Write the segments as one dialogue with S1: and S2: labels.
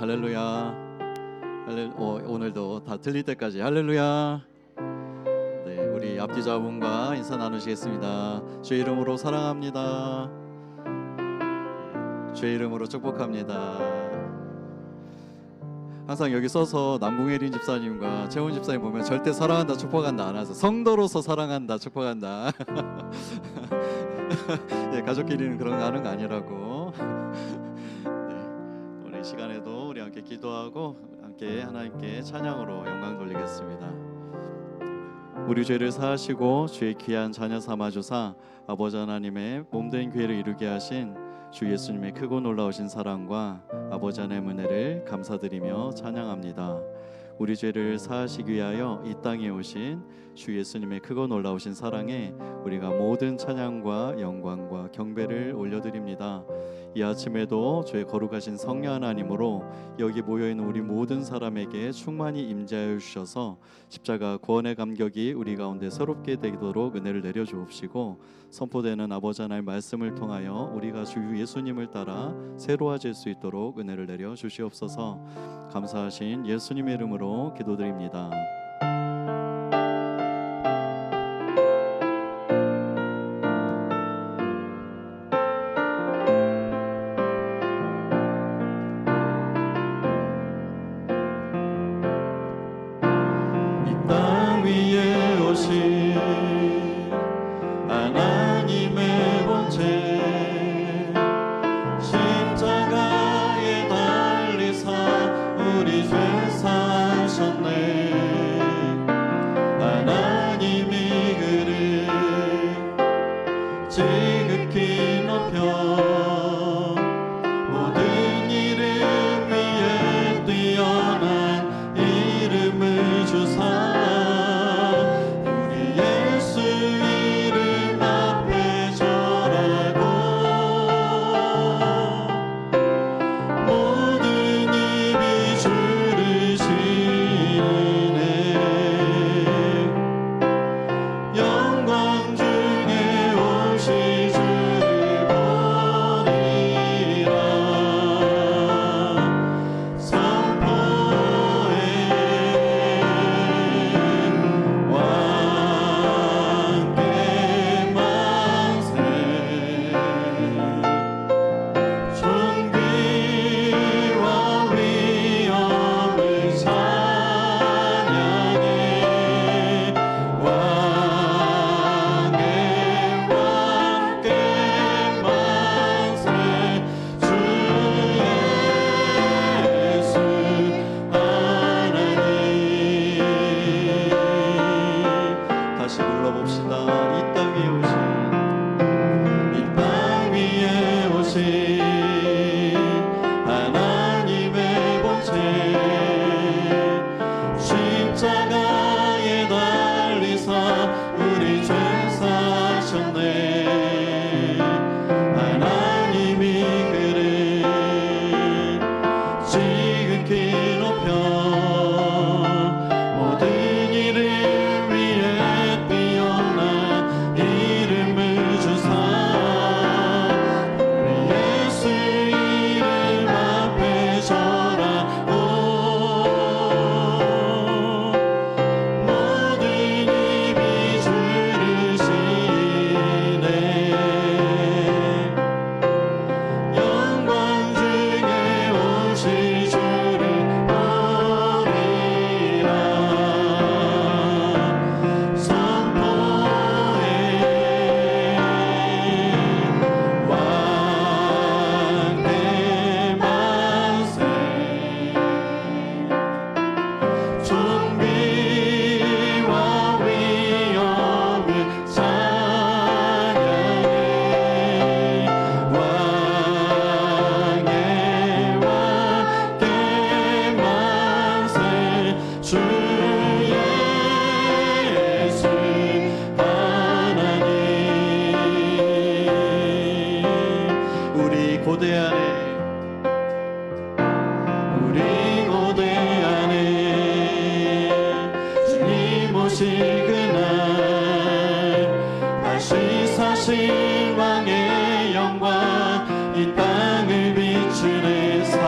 S1: 할렐루야. 오늘도 다 들릴 때까지 할렐루야. 네, 우리 앞뒤자분과 인사 나누시겠습니다. 주의 이름으로 사랑합니다. 주의 이름으로 축복합니다. 항상 여기 써서 남궁혜린 집사님과 최훈 집사님 보면 절대 사랑한다 축복한다 안 하세요. 성도로서 사랑한다 축복한다. 네, 가족끼리는 그런 거 하는 거 아니라고. 네, 우리 시간에도 우리 함께 기도하고 함께 하나님께 찬양으로 영광 돌리겠습니다. 우리 죄를 사하시고 주의 귀한 자녀 삼아주사 아버지 하나님의 몸된 교회를 이루게 하신 주 예수님의 크고 놀라우신 사랑과 아버지 하나님의 은혜를 감사드리며 찬양합니다. 우리 죄를 사하시기 위하여 이 땅에 오신 주 예수님의 크고 놀라우신 사랑에 우리가 모든 찬양과 영광과 경배를 올려드립니다. 이 아침에도 주의 거룩하신 성령 하나님으로 여기 모여있는 우리 모든 사람에게 충만히 임재하여 주셔서 십자가 구원의 감격이 우리 가운데 새롭게 되도록 은혜를 내려주옵시고 선포되는 아버지 하나님의 말씀을 통하여 우리가 주 예수님을 따라 새로워질 수 있도록 은혜를 내려주시옵소서. 감사하신 예수님의 이름으로 기도드립니다.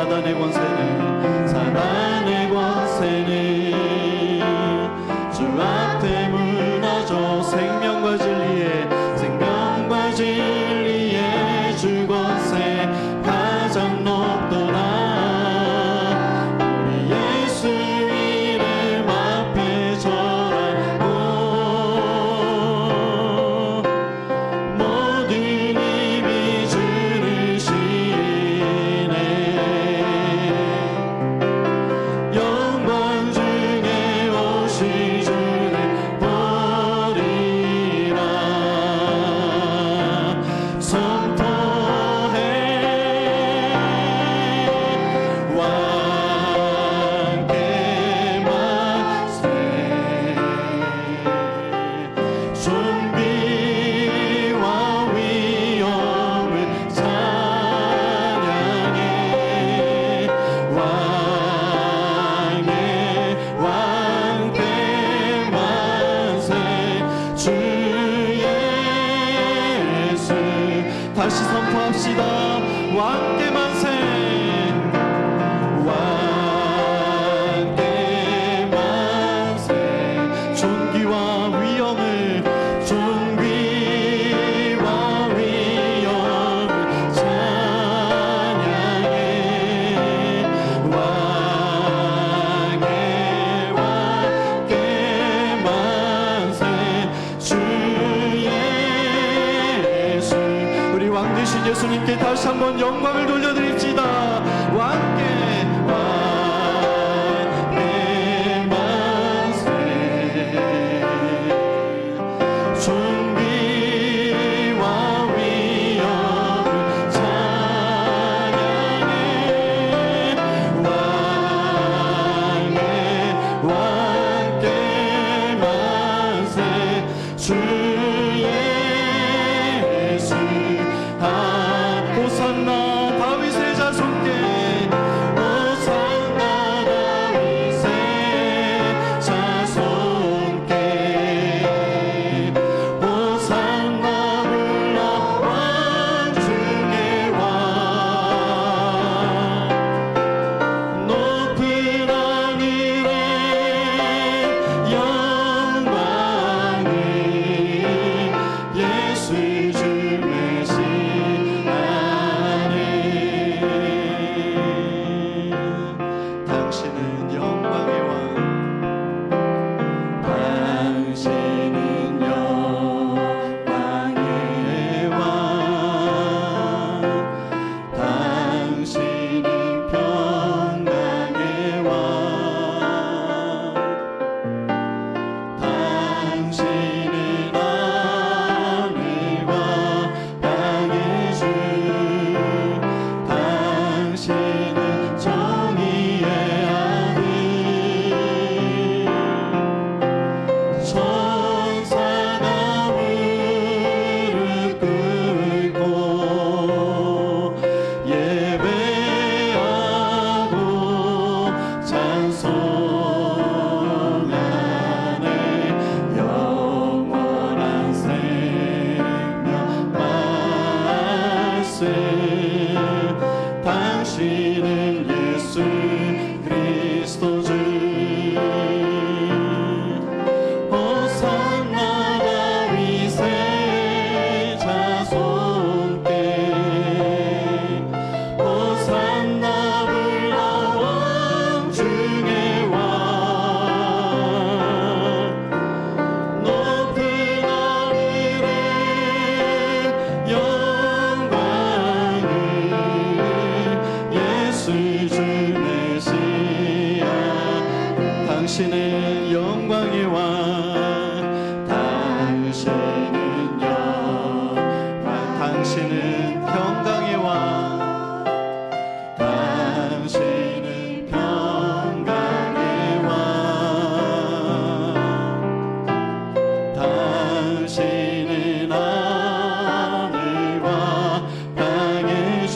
S2: 사단의 권세는
S1: 주님께 다시 한번 영광을 돌려드립시다. 왕께 왕의 만세 존귀와 위엄을 찬양해 왕께 만세 주 예수 호산나 다윗의 자손께 호산나 다윗의 자손께 호산나 불러 왕 중의 왕 높은 하늘에 영광을 예수 주 메시아네 당신은 영광의 왕 당신은 영광의 왕 당신은 평강의 왕 당신은 하늘과 땅의 주 당신은 정의의 아들 천사가 무릎 꿇고 예배하고 찬송하네 영원한 생명 말씀 당신은 예수 그리스도 주 호산나 다윗의 자손께 호산나 불러 왕 중의 왕 높은 하늘에 영광을 예수 주 메시아 당신은 영광의 왕 당신은 당신은 평강의 왕 당신은 평강의 왕 당신은 하늘과 땅의 주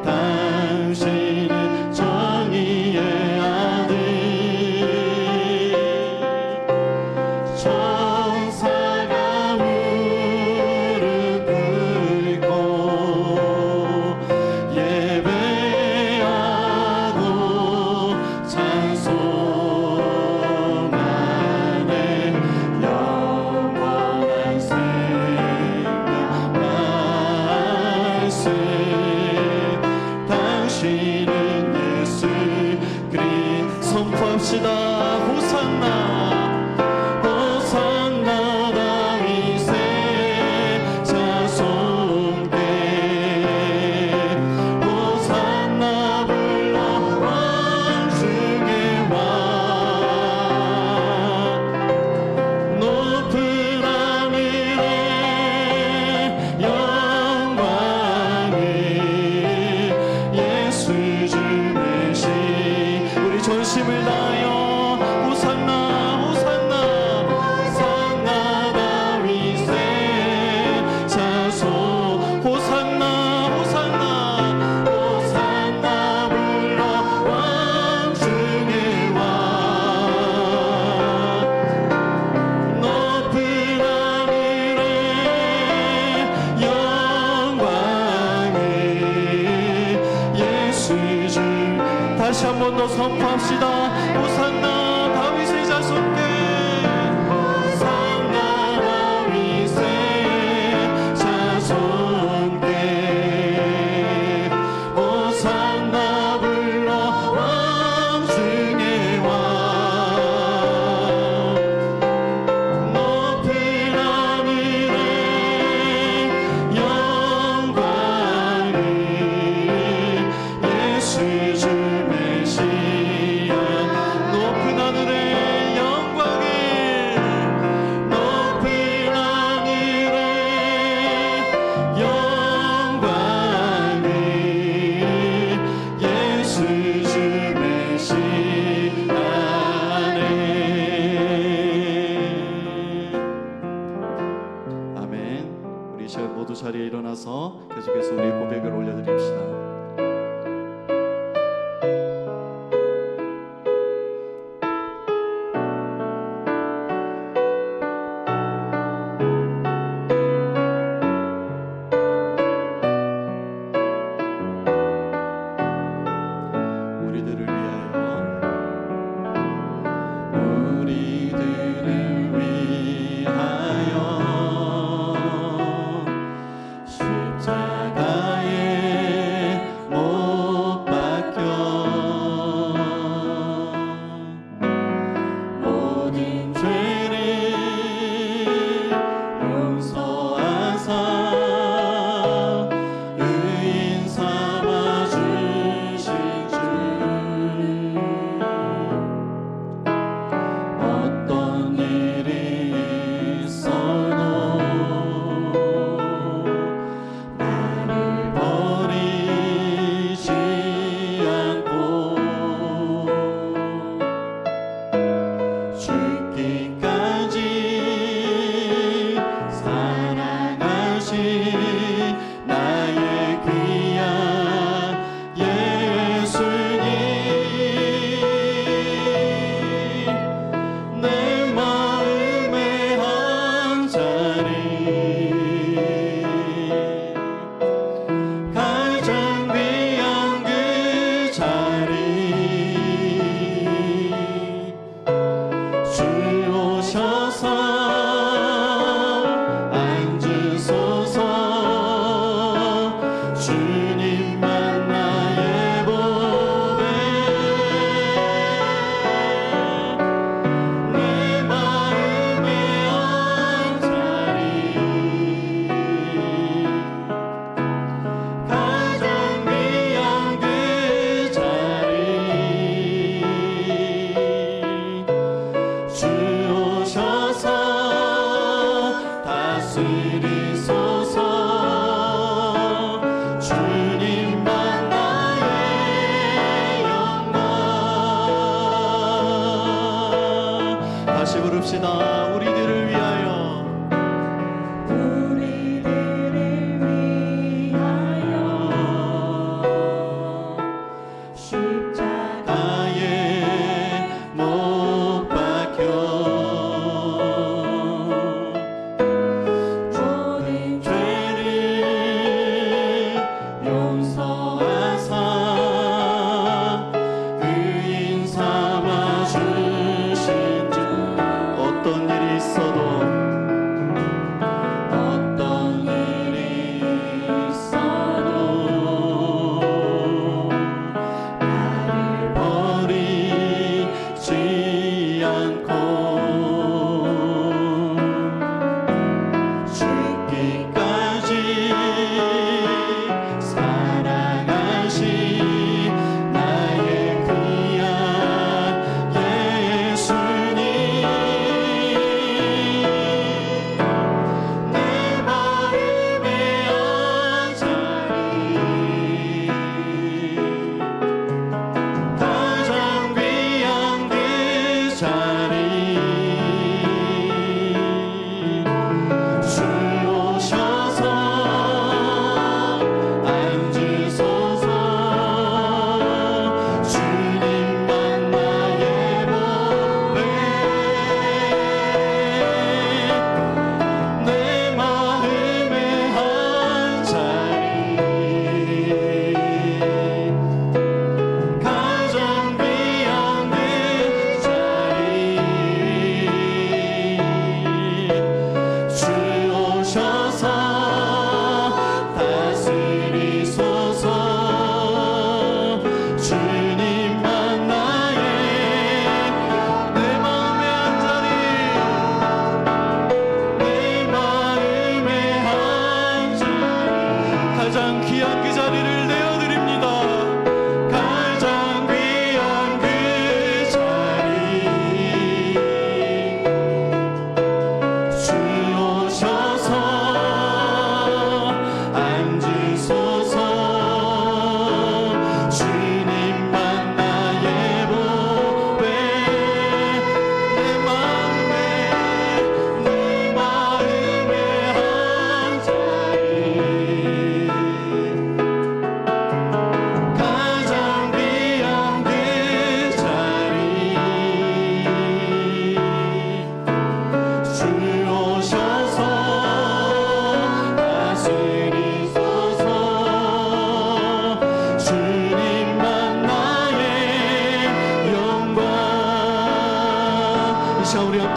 S1: 당신은 정의의 아들 천사가 무릎 꿇고 예배하고 찬송하네 영원한 생명 말씀 당신은 예수 그리스도 선포합시다. 호산나 호산나 다윗의 자손께 호산나 불러 왕 중의 왕 높은 하늘에 영광을 예수 주 메시 우리 전심을 다하여 호산나 호산나 호산나 다윗의 자손 호산나 호산나 호산나 불러 왕 중의 왕 높은 하늘에 영광을 예수 주 다시 한 번 더 선포합시다. 호산나 다윗의 자손께 호산나 다윗의 자손께 호산나 불러 왕 중의 왕 높은 하늘에 영광을 주님의 시간에. 아멘. 우리 모두 자리에 일어나서 계속해서 우리의 고백을 올려드립시다. 다시 부릅시다. 우리들을 위하여,
S2: 우리들을 위하여
S1: 십자가에 못 박혀
S2: 모든
S1: 죄를 용서하사 의인 삼아 주신 주. 어떤 일이 있어도 나를 버리지 않고 죽기까지 사랑하신 나의 귀한 예수님, 내 마음의 안자리, 가장 귀한 그 자리, 주 오셔서 앉으소서. 주님만 나의 보배, 내 마음의 한자리, 가장 귀한 그 자리, 주 오셔서 다스리소서. 주님만 나의, 내 마음의 한자리, 내 마음의 한자리, 가장 귀한 그 자리를 내어드립니다. 가장 귀한 그 자리, 주 오셔서 앉으소서. 주님만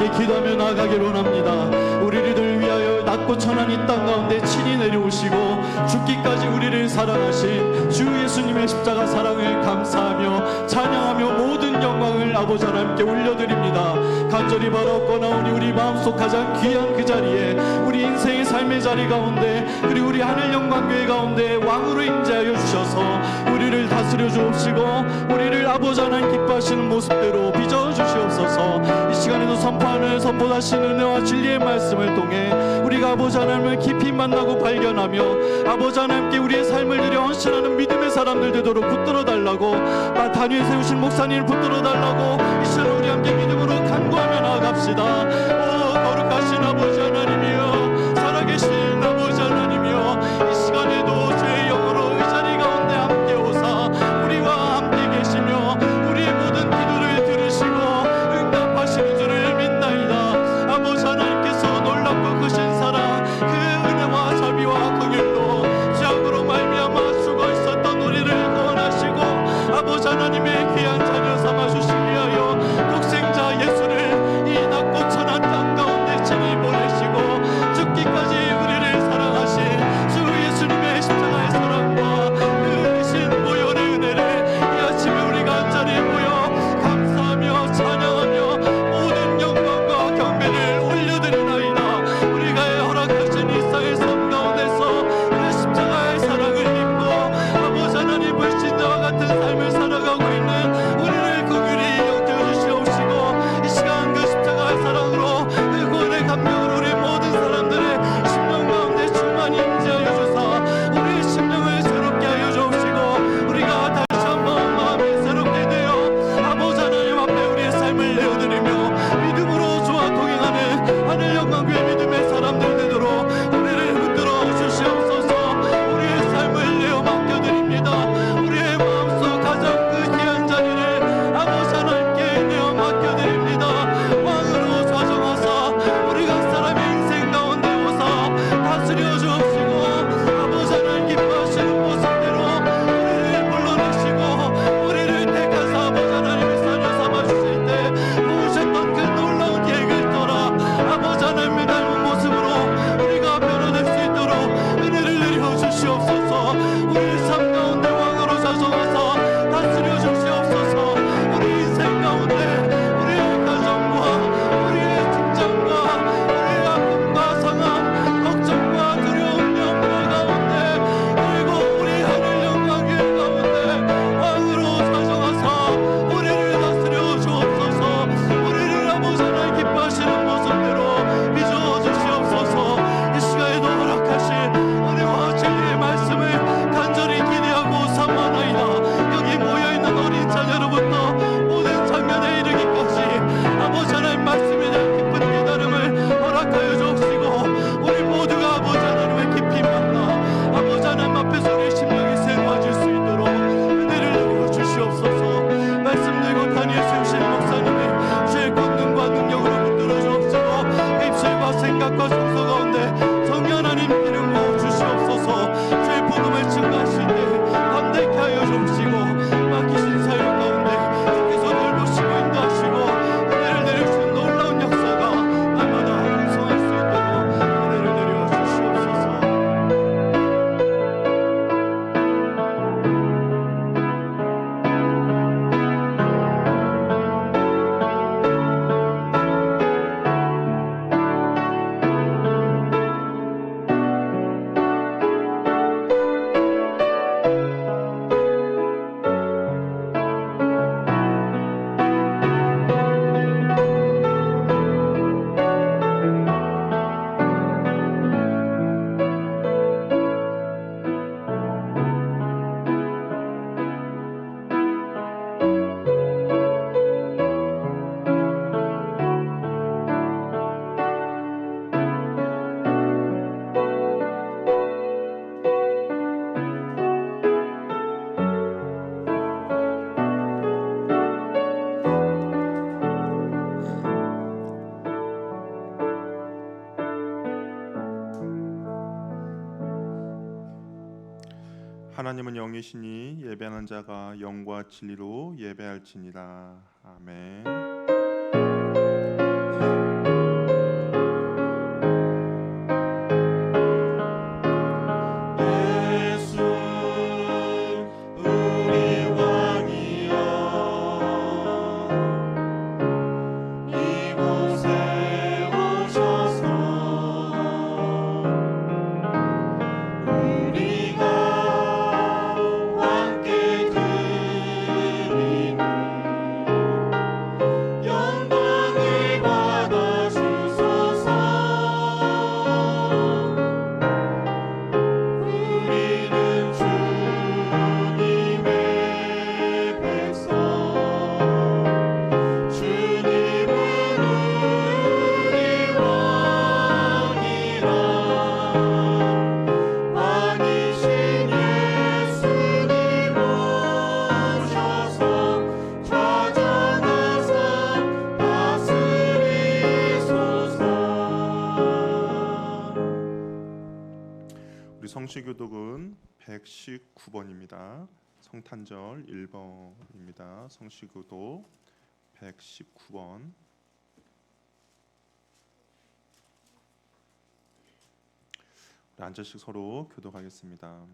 S1: 함께 기도하며 나아가기를 원합니다. 우리를 위하여 낮고 천한 이 땅 가운데 친히 내려오시고 죽기까지 우리를 사랑하신 주 예수님의 십자가 사랑을 감사하며 찬양하며 모든 영광을 아버지 하나님께 올려드립니다. 간절히 바라옵고나오니 우리 마음속 가장 귀한 그 자리에 우리 인생의 삶의 자리 가운데 그리고 우리 하늘 영광교회 가운데 왕으로 임재하여 주셔서 우리를 다스려 주옵시고 우리를 아버지 하나님 기뻐하시는 모습대로 빚어 주시옵소서. 이 시간에도 선포하는 선포하신 은혜와 진리의 말씀을 통해 우리가 아버지 하나님을 깊이 만나고 발견하며 아버지 하나님께 우리의 삶을 드려 헌신하는 믿음의 사람들 되도록 붙들어 달라고 단위에 세우신 목사님을 붙들어 달라고 이 시간 우리 함께 믿음으로 간구하며 나아갑시다. 오 거룩하신 아버지 하나님이여 살아계신 아버지 하나님이여 이 시간에도 주의 영으로 이 자리 가운데 함께 오사 우리와 함께 계시며 우리의 모든 기도를 들으시고 응답하시는 줄을 믿나이다. 아버지 하나님께서 놀랍고 크신 사랑 그 은혜와 자비와 긍휼로 죄악으로 말미암아 죽어 있었던 우리를 구원하시고 아버지 하나님의 귀한 자녀 삼아 주시기 위하여 독생자 예수를 이 낮고 천한 땅 가운데 친히 보내시고 죽기까지 우리를 사랑하신 주 예수님의 십자가의 사랑과 그 대신 보혈의 은혜를 이 아침에 우리가 한자리에 모여 감사하며 찬양하며 모든 영광과 경배를 올려드리나이다. 우리가 허락하신 이 땅의 삶 가운데서 그 십자가의 사랑을 입고 아버지 하나님 불신자와 같은 삶을 살아가고 있는 우리를 긍휼히 여겨주시옵시고 이 시간 그 십자가의 사랑으로 그 구원의 감격으로 우리 모든 사람들의 심령 가운데 충만히 임재하여 주사 우리의 심령을 새롭게 하여 주옵시고 우리가 다시 한번 마음이 새롭게 되어 아버지 하나님 앞에 우리의 삶을 내어드리며 믿음으로 주와 동행하는 하늘 영광교회 믿음의 사람들 되도록 우리를 붙들어 주시옵소서. 우리의 삶을 내어 맡겨드립니다. 우리의 마음속 가장 그 귀한 자리를 아버지 하나님께 내어 맡겨드립니다. 왕으로 좌정하사 우리 각 사람의 인생 가운데 오사 다스려 주옵시고 아버지 하나님 기뻐하시는 모습대로 우리를 불러내시고 우리를 택하사 아버지 하나님의 자녀 삼아 주실 때 모으셨던 그 놀라운 계획을 따라 아버지 하나님의 닮은 모습으로 우리가 변화될 수 있도록 은혜를 내려 주시옵소서. 우리의 삶 가운데 왕으로 좌정하사 다스려 주시옵소서. 우리 인생 가운데 우리의 가정과 우리의 직장과 우리의 아픔과 상함 걱정과 두려움 염려 가운데 그리고 우리 하늘 영광교회 가운데 왕으로 좌정하사 우리를 다스려 주옵소서. 우리를 아버지 하나님 기뻐하시는 모습대로 빚어 주시옵소서. 이 시간에도 허락하신 은혜와 진리의 말씀을 간절히 기대하고 삼아나이다. 여기 모여있는 어린 자녀로부터 모든 장면에 이르기까지 아버지 하나님 말씀에 대한 깊은 깨달음을 허락하여 주옵시고 우리 모두가 아버지 하나님을 깊이 만나 아버지 하나님 앞에서 우리의 심령이 새로워질 수 있도록 은혜를 내려 주시옵소서. 말씀 들고 단위에 세우신 목사님의 주의 권능과 능력으로 붙들어 주옵시고 그 입술과 생각과 성소 가운데 성령 하나님 기름 부어 주시옵소서. 주의 복음을 증거하실 때 담대케 하여 주옵시고 맡기신 사역 가운데 주께서 돌보시고 인도하시고 은혜를 내려주신 놀라운 역사가 날마다 풍성할 수 있도록 은혜를 내려 주시옵소서.
S3: 하나님은 영이시니 예배하는 자가 영과 진리로 예배할지니라. 아멘. 성시교독은 119번입니다. 성탄절 1번입니다. 성시교독 119번. 우리 한 절씩 서로 교독하겠습니다.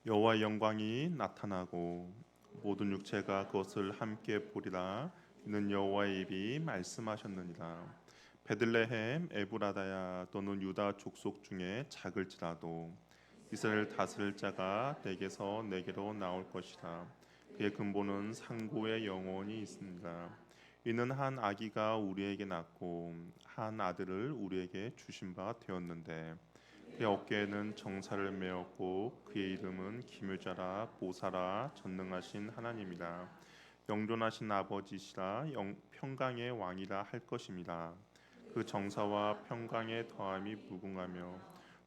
S3: 여호와의 영광이 나타나고 모든 육체가 그것을 함께 보리라. 이는 여호와의 입이 말씀하셨느니라. 베들레헴 에브라다야, 너는 유다 족속 중에 작을지라도 이스라엘 다스릴 자가 내게서 내게로 나올 것이라. 그의 근본은 상고에 영원히 있습니다. 이는 한 아기가 우리에게 낳고 한 아들을 우리에게 주신 바 되었는데 그의 어깨에는 정사를 메었고 그의 이름은 기묘자라 보사라 전능하신 하나님이라 영존하신 아버지시라 평강의 왕이라 할 것입니다. 그 정사와 평강의 더함이 무궁하며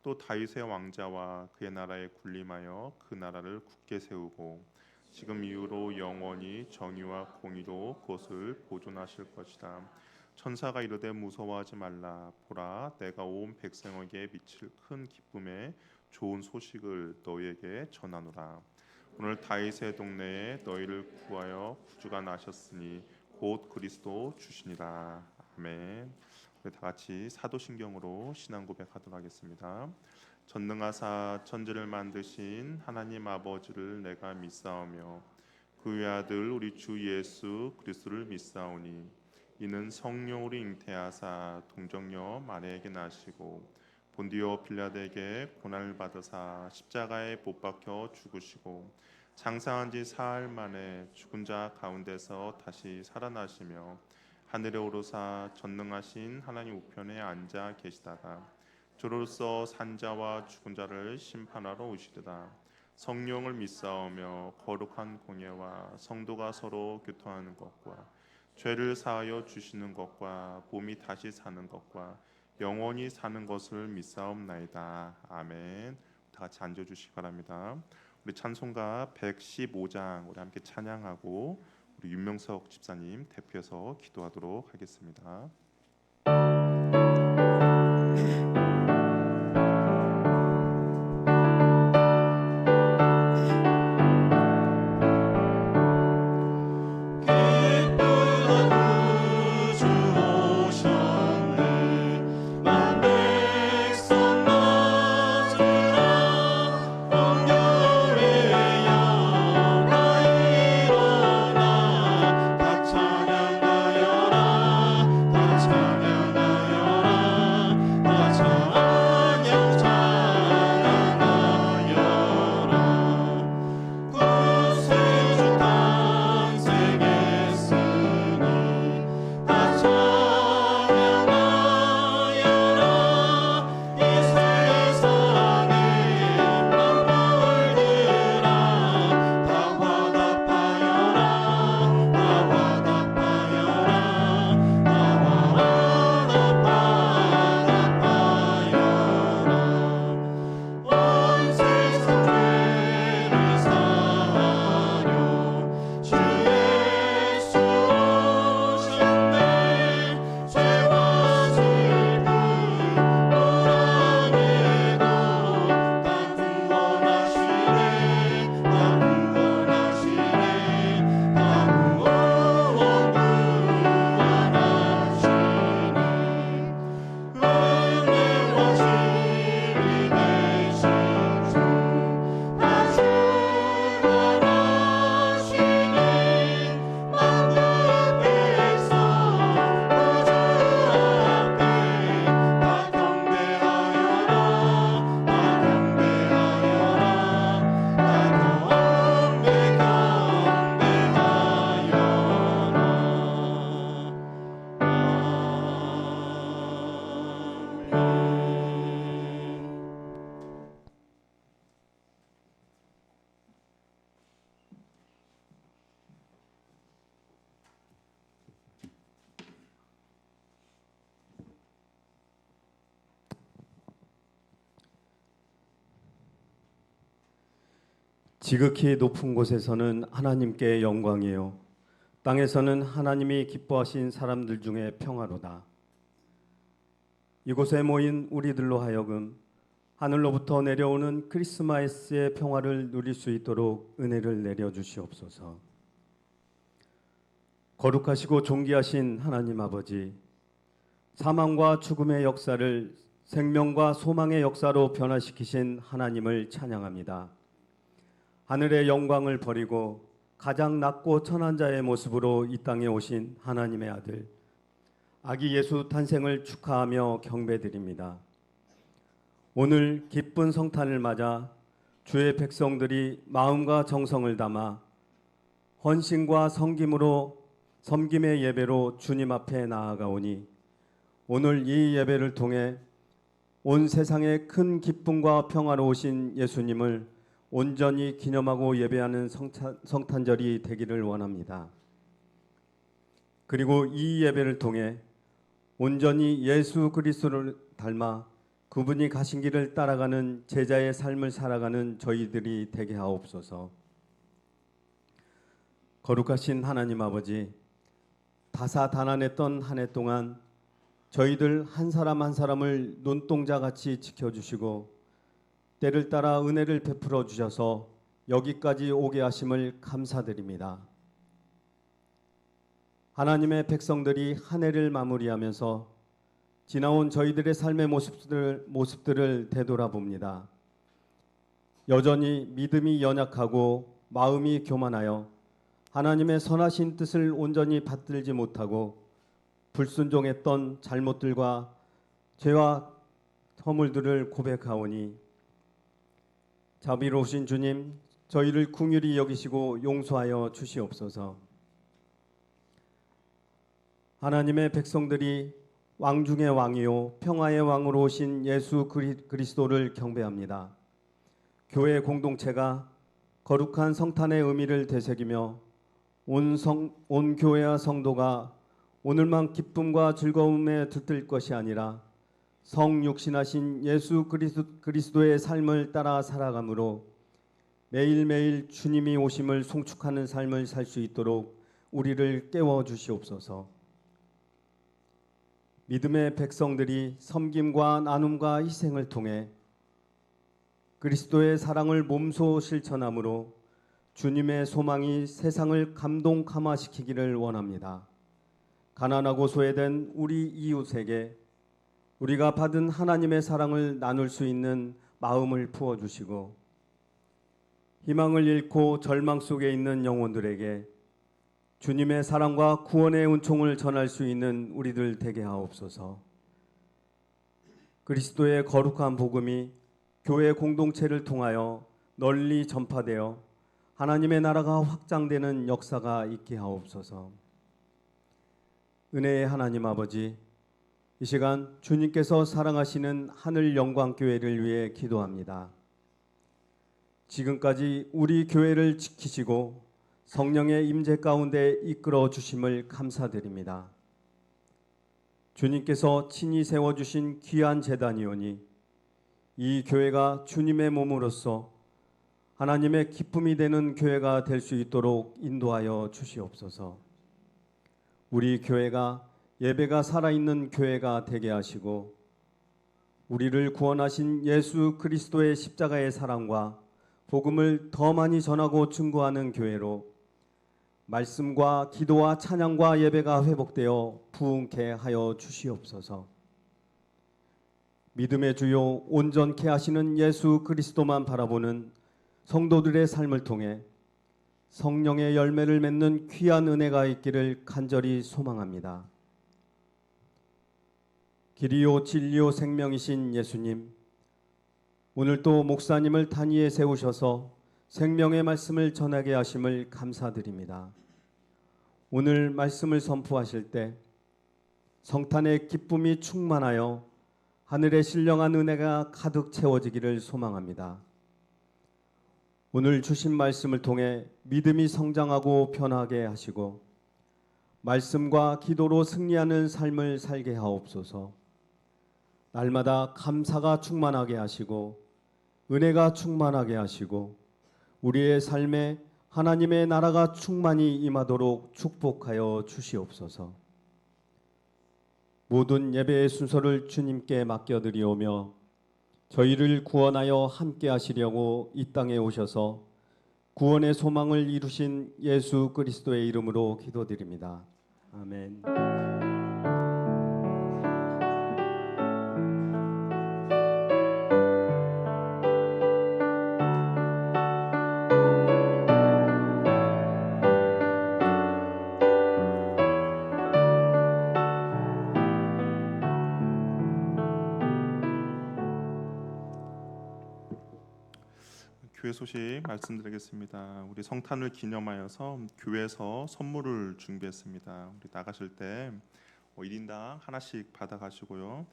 S3: 또 다윗의 왕자와 그의 나라에 군림하여 그 나라를 굳게 세우고 지금 이후로 영원히 정의와 공의로 그것을 보존하실 것이다. 천사가 이르되 무서워하지 말라. 보라, 내가 온 백성에게 미칠 큰 기쁨의 좋은 소식을 너희에게 전하노라. 오늘 다윗의 동네에 너희를 구하여 구주가 나셨으니 곧 그리스도 주시니라. 아멘. 우리 다 같이 사도신경으로 신앙 고백하도록 하겠습니다. 전능하사 천지를 만드신 하나님 아버지를 내가 믿사오며 그 외아들 우리 주 예수 그리스도를 믿사오니 이는 성령으로 잉태하사 동정녀 마리아에게 나시고 본디오 빌라드에게 고난을 받으사 십자가에 못 박혀 죽으시고 장사한 지 사흘 만에 죽은 자 가운데서 다시 살아나시며 하늘에 오르사 전능하신 하나님 우편에 앉아 계시다가 저로서 산자와 죽은 자를 심판하러 오시리다. 성령을 믿사오며 거룩한 공예와 성도가 서로 교통하는 것과 죄를 사하여 주시는 것과 몸이 다시 사는 것과 영원히 사는 것을 믿사옵나이다. 아멘. 다 같이 앉아주시기 바랍니다. 우리 찬송가 115장 우리 함께 찬양하고 우리 윤명석 집사님 대표해서 기도하도록 하겠습니다.
S4: 지극히 높은 곳에서는 하나님께 영광이요 땅에서는 하나님이 기뻐하신 사람들 중에 평화로다. 이곳에 모인 우리들로 하여금 하늘로부터 내려오는 크리스마스의 평화를 누릴 수 있도록 은혜를 내려 주시옵소서. 거룩하시고 존귀하신 하나님 아버지, 사망과 죽음의 역사를 생명과 소망의 역사로 변화시키신 하나님을 찬양합니다. 하늘의 영광을 버리고 가장 낮고 천한 자의 모습으로 이 땅에 오신 하나님의 아들, 아기 예수 탄생을 축하하며 경배드립니다. 오늘 기쁜 성탄을 맞아 주의 백성들이 마음과 정성을 담아 헌신과 섬김의 예배로 주님 앞에 나아가오니 오늘 이 예배를 통해 온 세상에 큰 기쁨과 평화로 오신 예수님을 온전히 기념하고 예배하는 성탄절이 되기를 원합니다. 그리고 이 예배를 통해 온전히 예수 그리스도를 닮아 그분이 가신 길을 따라가는 제자의 삶을 살아가는 저희들이 되게 하옵소서. 거룩하신 하나님 아버지, 다사다난했던 한 해 동안 저희들 한 사람 한 사람을 눈동자같이 지켜주시고 때를 따라 은혜를 베풀어 주셔서 여기까지 오게 하심을 감사드립니다. 하나님의 백성들이 한 해를 마무리하면서 지나온 저희들의 삶의 모습들을 되돌아봅니다. 여전히 믿음이 연약하고 마음이 교만하여 하나님의 선하신 뜻을 온전히 받들지 못하고 불순종했던 잘못들과 죄와 허물들을 고백하오니 자비로우신 주님, 저희를 긍휼히 여기시고 용서하여 주시옵소서. 하나님의 백성들이 왕 중의 왕이요 평화의 왕으로 오신 예수 그리스도를 경배합니다. 교회 공동체가 거룩한 성탄의 의미를 되새기며 온 교회와 성도가 오늘만 기쁨과 즐거움에 들뜰 것이 아니라 성육신하신 예수 그리스도의 삶을 따라 살아감으로 매일매일 주님이 오심을 송축하는 삶을 살 수 있도록 우리를 깨워 주시옵소서. 믿음의 백성들이 섬김과 나눔과 희생을 통해 그리스도의 사랑을 몸소 실천함으로 주님의 소망이 세상을 감동감화시키기를 원합니다. 가난하고 소외된 우리 이웃에게 우리가 받은 하나님의 사랑을 나눌 수 있는 마음을 부어주시고 희망을 잃고 절망 속에 있는 영혼들에게 주님의 사랑과 구원의 은총을 전할 수 있는 우리들 되게 하옵소서. 그리스도의 거룩한 복음이 교회 공동체를 통하여 널리 전파되어 하나님의 나라가 확장되는 역사가 있게 하옵소서. 은혜의 하나님 아버지, 이 시간 주님께서 사랑하시는 하늘 영광교회를 위해 기도합니다. 지금까지 우리 교회를 지키시고 성령의 임재 가운데 이끌어 주심을 감사드립니다. 주님께서 친히 세워주신 귀한 제단이오니 이 교회가 주님의 몸으로서 하나님의 기쁨이 되는 교회가 될 수 있도록 인도하여 주시옵소서. 우리 교회가 예배가 살아있는 교회가 되게 하시고 우리를 구원하신 예수 그리스도의 십자가의 사랑과 복음을 더 많이 전하고 증거하는 교회로 말씀과 기도와 찬양과 예배가 회복되어 부흥케 하여 주시옵소서. 믿음의 주요 온전케 하시는 예수 그리스도만 바라보는 성도들의 삶을 통해 성령의 열매를 맺는 귀한 은혜가 있기를 간절히 소망합니다. 길이요 진리요 생명이신 예수님, 오늘 또 목사님을 단위에 세우셔서 생명의 말씀을 전하게 하심을 감사드립니다. 오늘 말씀을 선포하실 때 성탄의 기쁨이 충만하여 하늘의 신령한 은혜가 가득 채워지기를 소망합니다. 오늘 주신 말씀을 통해 믿음이 성장하고 변하게 하시고 말씀과 기도로 승리하는 삶을 살게 하옵소서. 날마다 감사가 충만하게 하시고 은혜가 충만하게 하시고 우리의 삶에 하나님의 나라가 충만히 임하도록 축복하여 주시옵소서. 모든 예배의 순서를 주님께 맡겨드리오며 저희를 구원하여 함께 하시려고 이 땅에 오셔서 구원의 소망을 이루신 예수 그리스도의 이름으로 기도드립니다. 아멘.
S3: 교회 소식 말씀드리겠습니다. 우리 성탄을 기념하여서 교회에서 선물을 준비했습니다. 우리 나가실 때 1인당 하나씩 받아가시고요.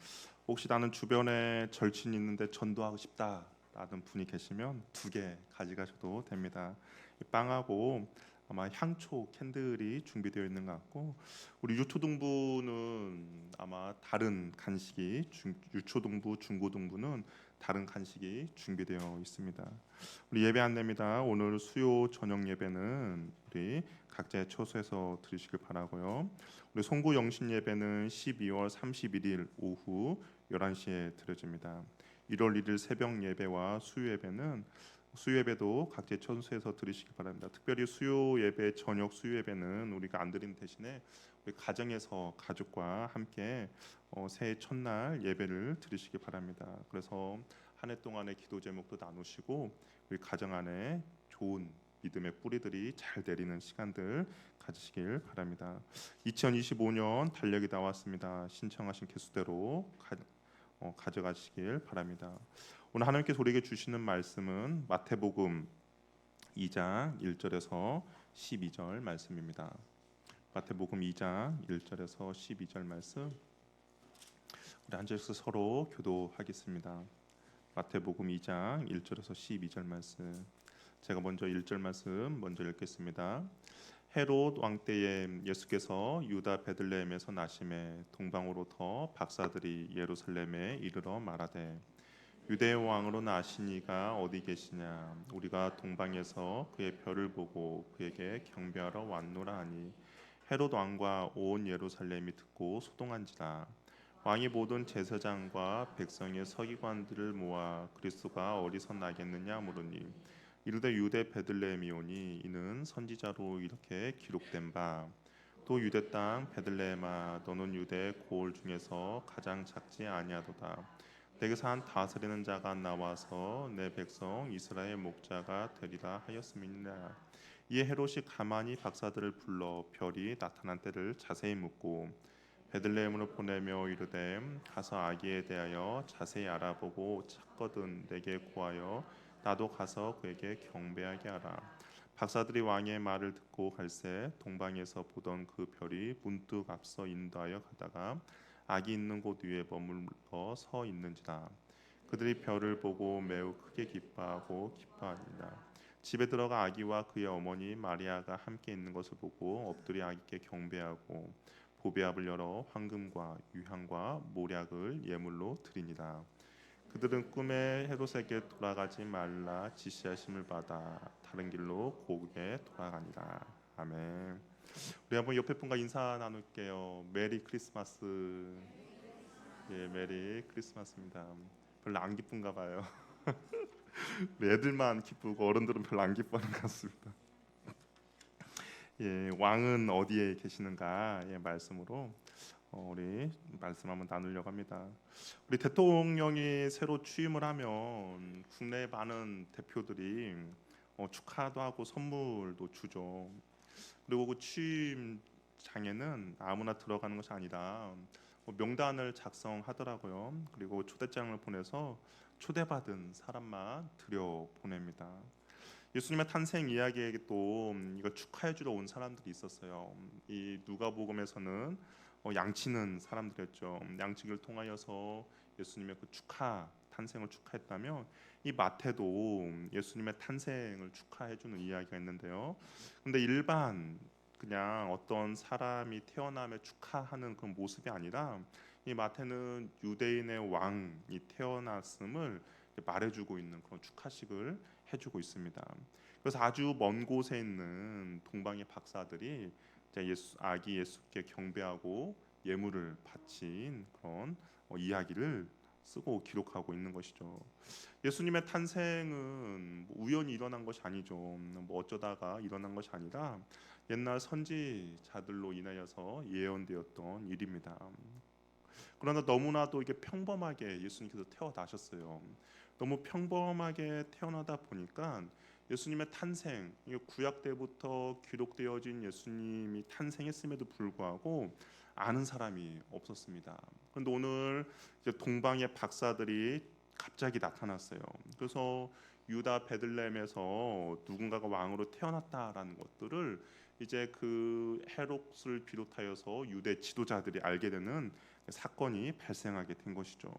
S3: 혹시 나는 주변에 절친이 있는데 전도하고 싶다라는 분이 계시면 2개 가져가셔도 됩니다. 이 빵하고 아마 향초 캔들이 준비되어 있는 것 같고, 우리 유초등부는 아마 다른 간식이 유초등부, 중고등부는 다른 간식이 준비되어 있습니다. 우리 예배 안내입니다. 오늘 수요 저녁 예배는 우리 각자의 처소에서 드리시길 바라고요. 우리 송구 영신 예배는 12월 31일 오후 11시에 드려집니다. 1월 1일 새벽 예배와 수요 예배는 수요 예배도 각자의 처소에서 드리시기 바랍니다. 특별히 수요 예배, 저녁 수요 예배는 우리가 안 드리는 대신에 우리 가정에서 가족과 함께 새해 첫날 예배를 드리시기 바랍니다. 그래서 한 해 동안의 기도 제목도 나누시고 우리 가정 안에 좋은 믿음의 뿌리들이 잘 내리는 시간들 가지시길 바랍니다. 2025년 달력이 나왔습니다. 신청하신 개수대로 가져가시길 바랍니다. 오늘 하나님께서 우리에게 주시는 말씀은 마태복음 2장 1절에서 12절 말씀입니다. 마태복음 2장 1절에서 12절 말씀, 우리 앉아서 서로 교도하겠습니다. 마태복음 2장 1절에서 12절 말씀, 제가 먼저 1절 말씀 먼저 읽겠습니다. 헤롯 왕 때에 예수께서 유다 베들레헴에서 나심에 동방으로부터 박사들이 예루살렘에 이르러 말하되 유대의 왕으로 나시니가 어디 계시냐? 우리가 동방에서 그의 별을 보고 그에게 경배하러 왔노라 하니 헤롯 왕과 온 예루살렘이 듣고 소동한지라. 왕이 모든 제사장과 백성의 서기관들을 모아 그리스도가 어디서 나겠느냐 물으니 이르되 유대 베들레헴이오니 이는 선지자로 이렇게 기록된 바 또 유대 땅 베들레헴아 너는 유대 고을 중에서 가장 작지 아니하도다. 내게서 한 다스리는 자가 나와서 내 백성 이스라엘 목자가 되리라 하였음이니라. 이에 헤롯이 가만히 박사들을 불러 별이 나타난 때를 자세히 묻고 베들레헴으로 보내며 이르되 가서 아기에 대하여 자세히 알아보고 찾거든 내게 고하여 나도 가서 그에게 경배하게 하라. 박사들이 왕의 말을 듣고 갈새 동방에서 보던 그 별이 문득 앞서 인도하여 가다가 아기 있는 곳 위에 머물러 서 있는지라. 그들이 별을 보고 매우 크게 기뻐하니라. 집에 들어가 아기와 그의 어머니 마리아가 함께 있는 것을 보고 엎드려 아기께 경배하고 보배압을 열어 황금과 유향과 모략을 예물로 드리니라. 그들은 꿈에 헤롯에게 돌아가지 말라 지시하심을 받아 다른 길로 고국에 돌아가니라. 아멘. 우리 한번 옆에 분과 인사 나눌게요. 메리 크리스마스. 예, 메리 크리스마스입니다. 별로 안 기쁜가 봐요. 애들만 기쁘고 어른들은 별로 안 기뻐하는 것 같습니다. 예, 왕은 어디에 계시는가? 예, 말씀으로 우리 말씀 한번 나누려고 합니다. 우리 대통령이 새로 취임을 하면 국내 많은 대표들이 축하도 하고 선물도 주죠. 그리고 그 취임장에는 아무나 들어가는 것이 아니라 명단을 작성하더라고요. 그리고 초대장을 보내서 초대받은 사람만 들여 보냅니다. 예수님의 탄생 이야기에 또 이걸 축하해 주러 온 사람들이 있었어요. 이 누가복음에서는 양치는 사람들이었죠. 양치기를 통하여서 예수님의 그 탄생을 축하했다면 이 마태도 예수님의 탄생을 축하해 주는 이야기가 있는데요. 근데 일반 그냥 어떤 사람이 태어남에 축하하는 그 모습이 아니라 이 마태는 유대인의 왕이 태어났음을 말해주고 있는 그런 축하식을 해주고 있습니다. 그래서 아주 먼 곳에 있는 동방의 박사들이 아기 예수께 경배하고 예물을 바친 그런 이야기를 쓰고 기록하고 있는 것이죠. 예수님의 탄생은 뭐 우연히 일어난 것이 아니죠. 뭐 어쩌다가 일어난 것이 아니라 옛날 선지자들로 인하여서 예언되었던 일입니다. 그러나 너무나도 이게 평범하게 예수님께서 태어나셨어요. 너무 평범하게 태어나다 보니까 예수님의 탄생, 이게 구약 때부터 기록되어진 예수님이 탄생했음에도 불구하고 아는 사람이 없었습니다. 그런데 오늘 이제 동방의 박사들이 갑자기 나타났어요. 그래서 유다 베들레헴에서 누군가가 왕으로 태어났다라는 것들을 이제 그 헤롯을 비롯하여서 유대 지도자들이 알게 되는 사건이 발생하게 된 것이죠.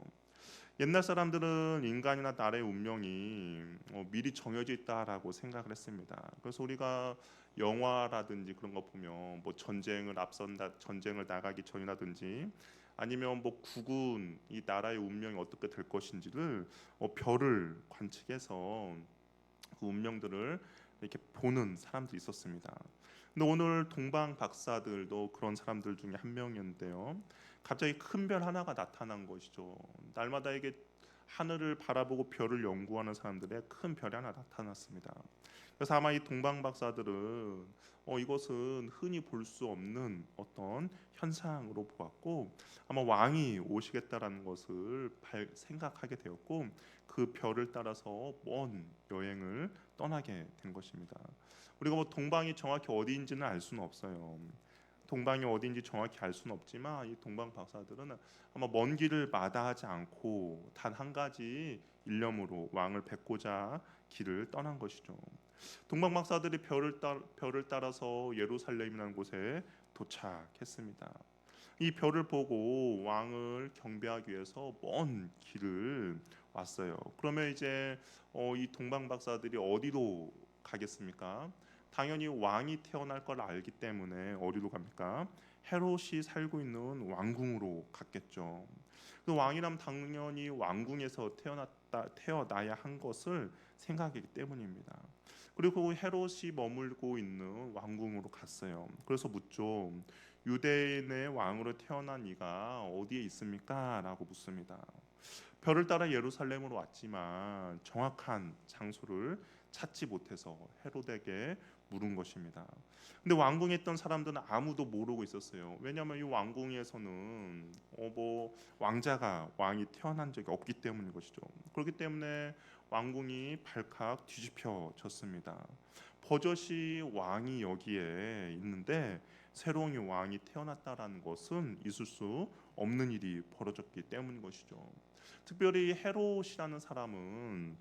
S3: 옛날 사람들은 인간이나 나라의 운명이 미리 정해져 있다라고 생각을 했습니다. 그래서 우리가 영화라든지 그런 거 보면 뭐 전쟁을 나가기 전이라든지 아니면 뭐 국군 이 나라의 운명이 어떻게 될 것인지를 별을 관측해서 그 운명들을 이렇게 보는 사람들이 있었습니다. 근데 오늘 동방 박사들도 그런 사람들 중에 한 명이었는데요. 갑자기 큰 별 하나가 나타난 것이죠. 날마다 이게 하늘을 바라보고 별을 연구하는 사람들의 큰 별이 하나 나타났습니다. 그래서 아마 이 동방 박사들은 이것은 흔히 볼 수 없는 어떤 현상으로 보았고 아마 왕이 오시겠다라는 것을 생각하게 되었고 그 별을 따라서 먼 여행을 떠나게 된 것입니다. 우리가 뭐 동방이 정확히 어디인지는 알 수는 없어요. 동방이 어디인지 정확히 알 수는 없지만 이 동방 박사들은 아마 먼 길을 마다하지 않고 단 한 가지 일념으로 왕을 뵙고자 길을 떠난 것이죠. 동방 박사들이 별을 따라서 예루살렘이라는 곳에 도착했습니다. 이 별을 보고 왕을 경배하기 위해서 먼 길을 왔어요. 그러면 이제 이 동방 박사들이 어디로 가겠습니까? 당연히 왕이 태어날 걸 알기 때문에 어디로 갑니까? 헤롯이 살고 있는 왕궁으로 갔겠죠. 그 왕이라면 당연히 왕궁에서 태어나야 한 것을 생각하기 때문입니다. 그리고 헤롯이 머물고 있는 왕궁으로 갔어요. 그래서 묻죠. 유대인의 왕으로 태어난 이가 어디에 있습니까? 라고 묻습니다. 별을 따라 예루살렘으로 왔지만 정확한 장소를 찾지 못해서 헤롯에게 물은 것입니다. 근데 왕궁에 있던 사람들은 아무도 모르고 있었어요. 왜냐하면 이 왕궁에서는 왕이 태어난 적이 없기 때문인 것이죠. 그렇기 때문에 왕궁이 발칵 뒤집혀졌습니다. 버젓이 왕이 여기에 있는데 새로운 왕이 태어났다라는 것은 있을 수 없는 일이 벌어졌기 때문인 것이죠. 특별히 헤롯이라는 사람은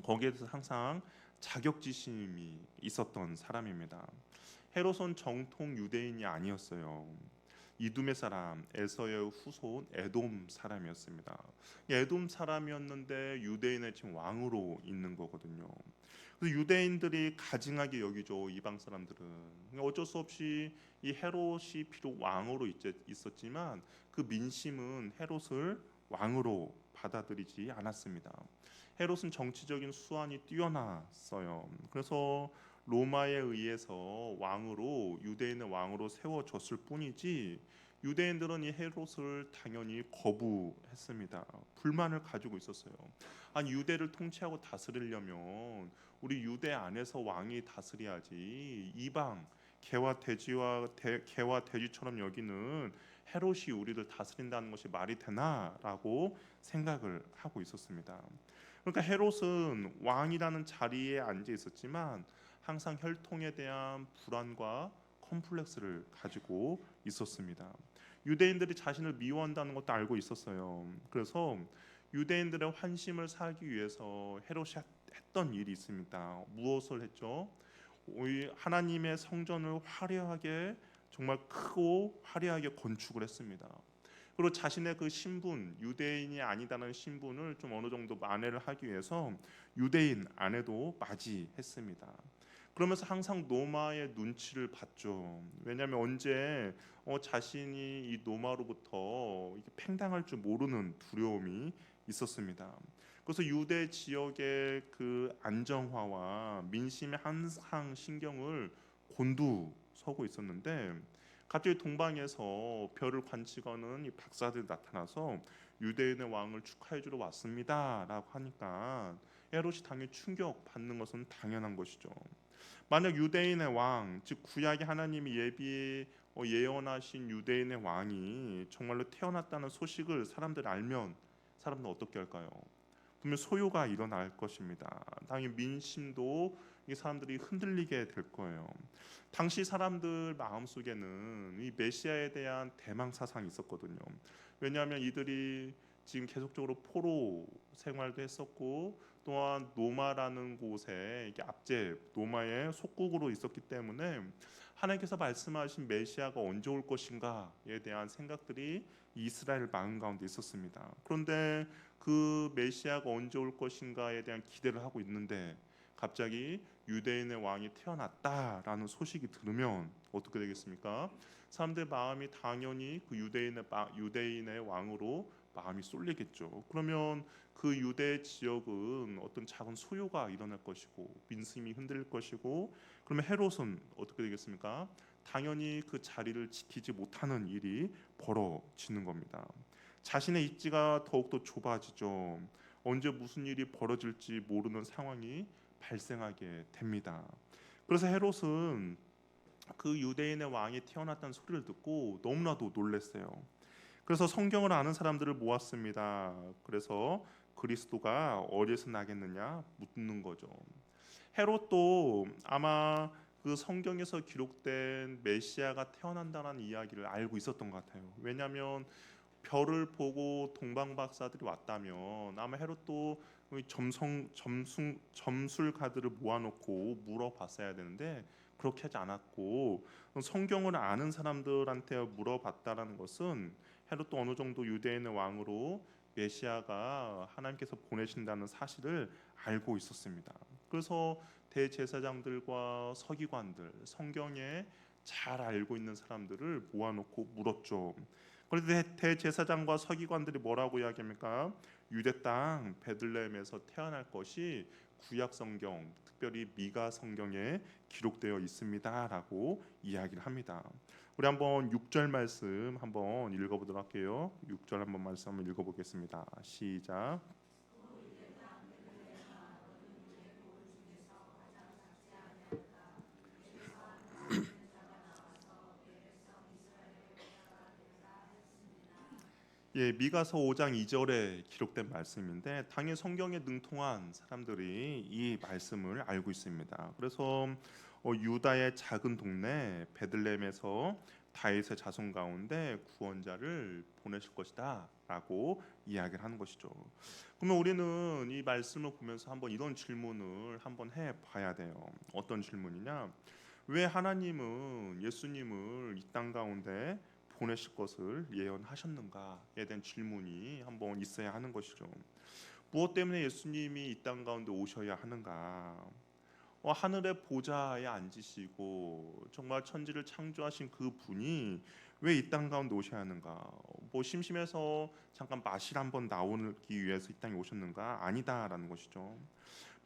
S3: 거기에 대해서 항상 자격지심이 있었던 사람입니다. 헤롯은 정통 유대인이 아니었어요. 이둠의 사람, 에서의 후손 에돔 사람이었습니다. 에돔 사람이었는데 유대인의 지금 왕으로 있는 거거든요. 그래서 유대인들이 가증하게 여기죠. 이방 사람들은 어쩔 수 없이 이 헤롯이 비록 왕으로 있었지만 그 민심은 헤롯을 왕으로 받아들이지 않았습니다. 헤롯은 정치적인 수완이 뛰어났어요. 그래서 로마에 의해서 유대인의 왕으로 세워졌을 뿐이지 유대인들은 이 헤롯을 당연히 거부했습니다. 불만을 가지고 있었어요. 아니 유대를 통치하고 다스리려면 우리 유대 안에서 왕이 다스려야지 이방 개와 돼지처럼 여기는 헤롯이 우리를 다스린다는 것이 말이 되나라고 생각을 하고 있었습니다. 그러니까 헤롯은 왕이라는 자리에 앉아 있었지만 항상 혈통에 대한 불안과 컴플렉스를 가지고 있었습니다. 유대인들이 자신을 미워한다는 것도 알고 있었어요. 그래서 유대인들의 환심을 사기 위해서 헤롯이 했던 일이 있습니다. 무엇을 했죠? 하나님의 성전을 화려하게 정말 크고 화려하게 건축을 했습니다. 그리고 자신의 그 신분, 유대인이 아니다는 신분을 좀 어느 정도 만회를 하기 위해서 유대인 아내도 맞이했습니다. 그러면서 항상 노마의 눈치를 봤죠. 왜냐하면 언제 자신이 이 노마로부터 팽당할 줄 모르는 두려움이 있었습니다. 그래서 유대 지역의 그 안정화와 민심에 항상 신경을 곤두서고 있었는데 갑자기 동방에서 별을 관측하는 이 박사들이 나타나서 유대인의 왕을 축하해 주러 왔습니다라고 하니까 헤롯이 당연히 충격 받는 것은 당연한 것이죠. 만약 유대인의 왕, 즉 구약의 하나님이 예언하신 유대인의 왕이 정말로 태어났다는 소식을 사람들이 알면 사람들은 어떻게 할까요? 분명 소요가 일어날 것입니다. 당연히 민심도 이 사람들이 흔들리게 될 거예요. 당시 사람들 마음속에는 이 메시아에 대한 대망 사상이 있었거든요. 왜냐하면 이들이 지금 계속적으로 포로 생활도 했었고 또한 노마라는 곳에 이게 압제 노마의 속국으로 있었기 때문에 하나님께서 말씀하신 메시아가 언제 올 것인가에 대한 생각들이 이스라엘 마음 가운데 있었습니다. 그런데 그 메시아가 언제 올 것인가에 대한 기대를 하고 있는데 갑자기 유대인의 왕이 태어났다라는 소식이 들으면 어떻게 되겠습니까? 사람들 마음이 당연히 그 유대인의 왕으로 마음이 쏠리겠죠. 그러면 그 유대 지역은 어떤 작은 소요가 일어날 것이고 민심이 흔들릴 것이고, 그러면 헤롯은 어떻게 되겠습니까? 당연히 그 자리를 지키지 못하는 일이 벌어지는 겁니다. 자신의 입지가 더욱더 좁아지죠. 언제 무슨 일이 벌어질지 모르는 상황이 발생하게 됩니다. 그래서 헤롯은 그 유대인의 왕이 태어났다는 소리를 듣고 너무나도 놀랐어요. 그래서 성경을 아는 사람들을 모았습니다. 그래서 그리스도가 어디서 나겠느냐 묻는 거죠. 헤롯도 아마 그 성경에서 기록된 메시아가 태어난다는 이야기를 알고 있었던 것 같아요. 왜냐하면 별을 보고 동방 박사들이 왔다면 아마 헤롯도 점술가들을 모아놓고 물어봤어야 되는데 그렇게 하지 않았고, 성경을 아는 사람들한테 물어봤다라는 것은 헤롯도 어느 정도 유대인의 왕으로 메시아가 하나님께서 보내신다는 사실을 알고 있었습니다. 그래서 대제사장들과 서기관들, 성경에 잘 알고 있는 사람들을 모아놓고 물었죠. 그런데 대제사장과 서기관들이 뭐라고 이야기합니까? 유대 땅 베들레헴에서 태어날 것이 구약 성경, 특별히 미가 성경에 기록되어 있습니다라고 이야기를 합니다. 우리 한번 6절 말씀 한번 읽어보도록 할게요. 6절 한번 말씀 한번 읽어보겠습니다. 시작. 예, 미가서 5장 2절에 기록된 말씀인데 당연히 성경에 능통한 사람들이 이 말씀을 알고 있습니다. 그래서 유다의 작은 동네 베들레헴에서 다윗의 자손 가운데 구원자를 보내실 것이다라고 이야기를 하는 것이죠. 그러면 우리는 이 말씀을 보면서 한번 이런 질문을 한번 해봐야 돼요. 어떤 질문이냐? 왜 하나님은 예수님을 이 땅 가운데 보내실 것을 예언하셨는가에 대한 질문이 한번 있어야 하는 것이죠. 무엇 때문에 예수님이 이 땅 가운데 오셔야 하는가? 하늘의 보좌에 앉으시고 정말 천지를 창조하신 그 분이 왜 이 땅 가운데 오셔야 하는가? 뭐 심심해서 잠깐 마실 한번 나오기 위해서 이 땅에 오셨는가? 아니다라는 것이죠.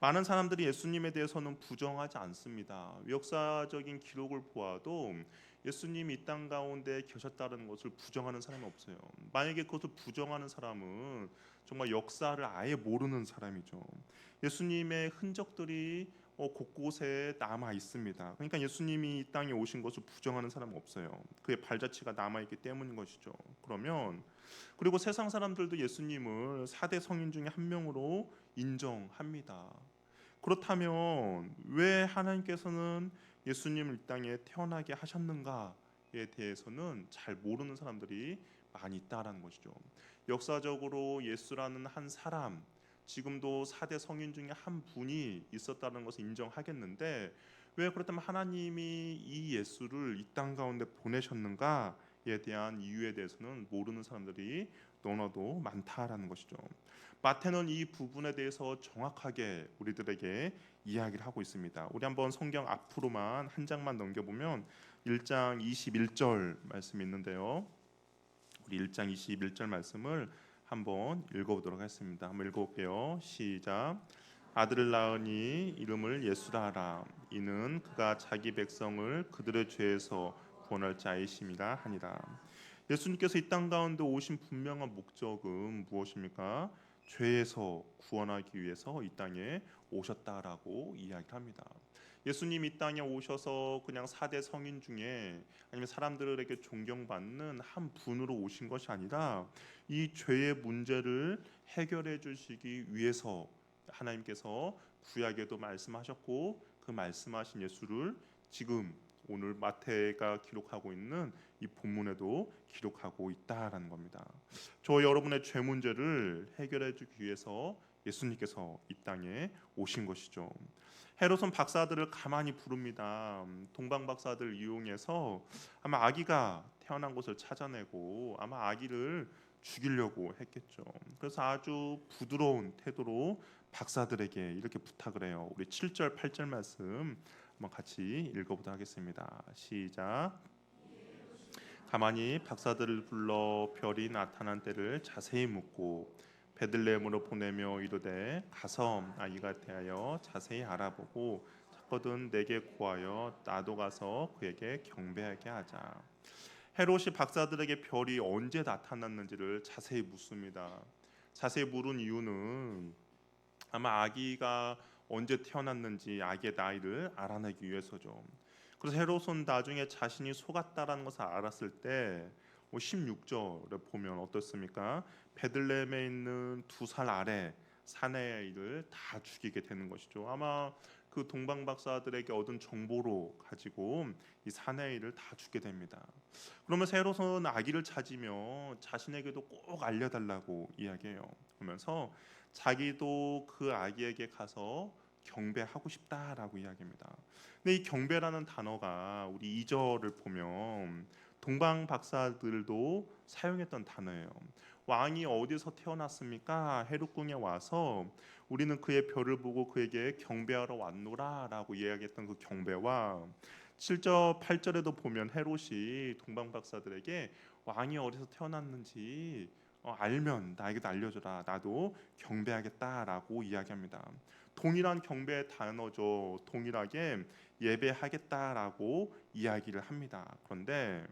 S3: 많은 사람들이 예수님에 대해서는 부정하지 않습니다. 역사적인 기록을 보아도 예수님이 이 땅 가운데 계셨다는 것을 부정하는 사람이 없어요. 만약에 그것을 부정하는 사람은 정말 역사를 아예 모르는 사람이죠. 예수님의 흔적들이 곳곳에 남아 있습니다. 그러니까 예수님이 이 땅에 오신 것을 부정하는 사람은 없어요. 그의 발자취가 남아 있기 때문인 것이죠. 그리고 세상 사람들도 예수님을 4대 성인 중에 한 명으로 인정합니다. 그렇다면 왜 하나님께서는 예수님을 이 땅에 태어나게 하셨는가에 대해서는 잘 모르는 사람들이 많이 있다라는 것이죠. 역사적으로 예수라는 한 사람, 지금도 4대 성인 중에 한 분이 있었다는 것을 인정하겠는데 왜 그렇다면 하나님이 이 예수를 이 땅 가운데 보내셨는가에 대한 이유에 대해서는 모르는 사람들이 너무나도 많다라는 것이죠. 마태는 이 부분에 대해서 정확하게 우리들에게 이야기를 하고 있습니다. 우리 한번 성경 앞으로만 한 장만 넘겨보면 1장 21절 말씀이 있는데요. 우리 1장 21절 말씀을 한번 읽어보도록 하겠습니다. 한번 읽어볼게요. 시작. 아들을 낳으니 이름을 예수라 하라. 이는 그가 자기 백성을 그들의 죄에서 구원할 자이심이라 하니라. 예수님께서 이 땅 가운데 오신 분명한 목적은 무엇입니까? 죄에서 구원하기 위해서 이 땅에 오셨다라고 이야기합니다. 예수님이 이 땅에 오셔서 그냥 4대 성인 중에 아니면 사람들에게 존경받는 한 분으로 오신 것이 아니라 이 죄의 문제를 해결해 주시기 위해서 하나님께서 구약에도 말씀하셨고 그 말씀하신 예수를 지금 오늘 마태가 기록하고 있는 이 본문에도 기록하고 있다라는 겁니다. 저 여러분의 죄 문제를 해결해 주기 위해서 예수님께서 이 땅에 오신 것이죠. 헤롯은 박사들을 가만히 부릅니다. 동방 박사들 이용해서 아마 아기가 태어난 곳을 찾아내고 아마 아기를 죽이려고 했겠죠. 그래서 아주 부드러운 태도로 박사들에게 이렇게 부탁을 해요. 우리 7절 8절 말씀 한번 같이 읽어보도록 하겠습니다. 시작. 가만히 박사들을 불러 별이 나타난 때를 자세히 묻고 베들레헴으로 보내며 이르되 가서 아기가 대하여 자세히 알아보고 찾거든 내게 구하여 나도 가서 그에게 경배하게 하자. 헤롯이 박사들에게 별이 언제 나타났는지를 자세히 묻습니다. 자세히 물은 이유는 아마 아기가 언제 태어났는지 아기의 나이를 알아내기 위해서죠. 그래서 헤롯은 나중에 자신이 속았다라는 것을 알았을 때 16절에 보면 어떻습니까? 베들레헴에 있는 2살 아래 사내아이를 다 죽이게 되는 것이죠. 아마 그 동방 박사들에게 얻은 정보로 가지고 이 사내아이를 다 죽게 됩니다. 그러면서 헤롯은 아기를 찾으며 자신에게도 꼭 알려달라고 이야기해요. 그러면서 자기도 그 아기에게 가서 경배하고 싶다라고 이야기합니다. 근데 이 경배라는 단어가 우리 2절을 보면 동방 박사들도 사용했던 단어예요. 왕이 어디서 태어났습니까? 헤롯궁에 와서 우리는 그의 별을 보고 그에게 경배하러 왔노라라고 이야기했던 그 경배와 7절 8절에도 보면 헤롯이 동방 박사들에게 왕이 어디서 태어났는지 알면 나에게도 알려줘라. 나도 경배하겠다라고 이야기합니다. 동일한 경배의 단어죠. 동일하게 예배하겠다라고 이야기를 합니다. 그런데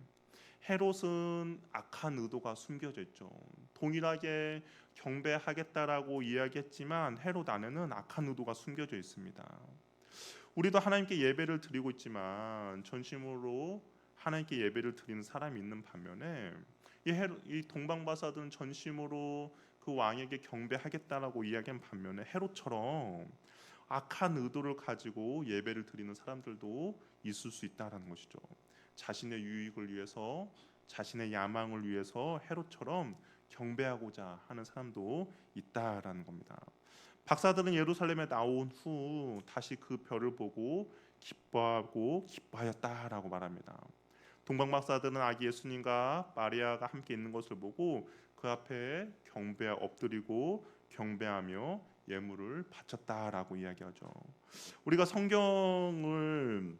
S3: 헤롯은 악한 의도가 숨겨져 있죠. 동일하게 경배하겠다라고 이야기했지만 헤롯 안에는 악한 의도가 숨겨져 있습니다. 우리도 하나님께 예배를 드리고 있지만 전심으로 하나님께 예배를 드리는 사람이 있는 반면에 이 동방바사들은 전심으로 그 왕에게 경배하겠다라고 이야기한 반면에 헤롯처럼 악한 의도를 가지고 예배를 드리는 사람들도 있을 수 있다라는 것이죠. 자신의 유익을 위해서 자신의 야망을 위해서 헤롯처럼 경배하고자 하는 사람도 있다라는 겁니다. 박사들은 예루살렘에 나온 후 다시 그 별을 보고 기뻐하고 기뻐하였다라고 말합니다. 동방 박사들은 아기 예수님과 마리아가 함께 있는 것을 보고 그 앞에 엎드리고 경배하며 예물을 바쳤다라고 이야기하죠. 우리가 성경을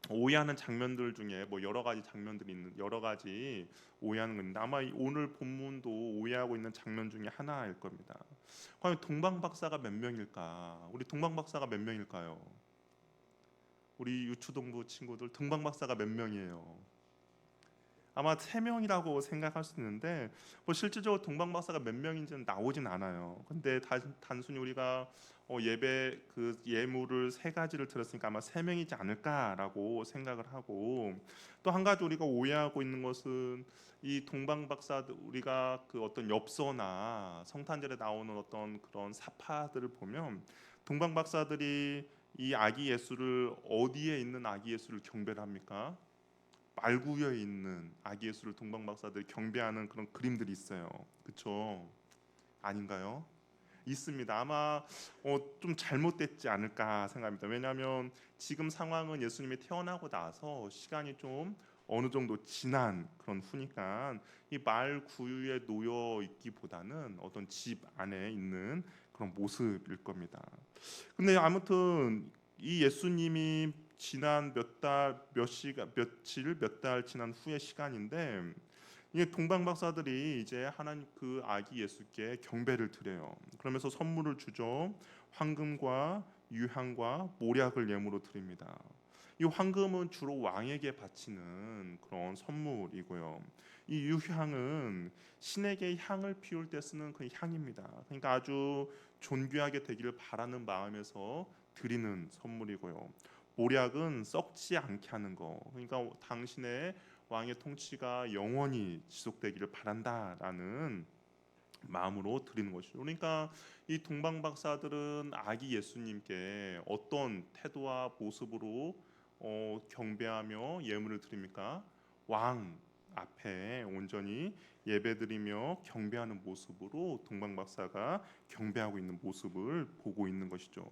S3: 오해하는 장면들 중에 여러 가지 장면들이 있는 여러 가지 오해하는 건데 아마 오늘 본문도 오해하고 있는 장면 중에 하나일 겁니다. 과연 동방 박사가 몇 명일까? 우리 동방 박사가 몇 명일까요? 우리 유초동부 친구들 동방 박사가 몇 명이에요? 아마 3명이라고 생각할 수 있는데 실질적으로 동방 박사가 몇 명인지는 나오진 않아요. 근데 단순히 우리가 예배 그 예물을 3가지를 드렸으니까 아마 3명이지 않을까라고 생각을 하고 또 한 가지 우리가 오해하고 있는 것은 이 동방 박사들 우리가 그 어떤 엽서나 성탄절에 나오는 어떤 그런 사파들을 보면 동방 박사들이 이 아기 예수를 어디에 있는 아기 예수를 경배를 합니까? 말구유에 있는 아기 예수를 동방 박사들이 경배하는 그런 그림들이 있어요. 그렇죠? 아닌가요? 있습니다. 아마 좀 잘못됐지 않을까 생각합니다. 왜냐하면 지금 상황은 예수님이 태어나고 나서 시간이 좀 어느 정도 지난 그런 후니까 이 말구유에 놓여 있기보다는 어떤 집 안에 있는 그런 모습일 겁니다. 근데 아무튼 이 예수님이 지난 몇 달 지난 후의 시간인데 이게 동방 박사들이 이제 하나님 그 아기 예수께 경배를 드려요. 그러면서 선물을 주죠. 황금과 유향과 모략을 예물로 드립니다. 이 황금은 주로 왕에게 바치는 그런 선물이고요. 이 유향은 신에게 향을 피울 때 쓰는 그 향입니다. 그러니까 아주 존귀하게 되기를 바라는 마음에서 드리는 선물이고요. 모략은 썩지 않게 하는 거. 그러니까 당신의 왕의 통치가 영원히 지속되기를 바란다라는 마음으로 드리는 것이죠. 그러니까 이 동방 박사들은 아기 예수님께 어떤 태도와 모습으로 경배하며 예물을 드립니까? 왕 앞에 온전히 예배드리며 경배하는 모습으로 동방 박사가 경배하고 있는 모습을 보고 있는 것이죠.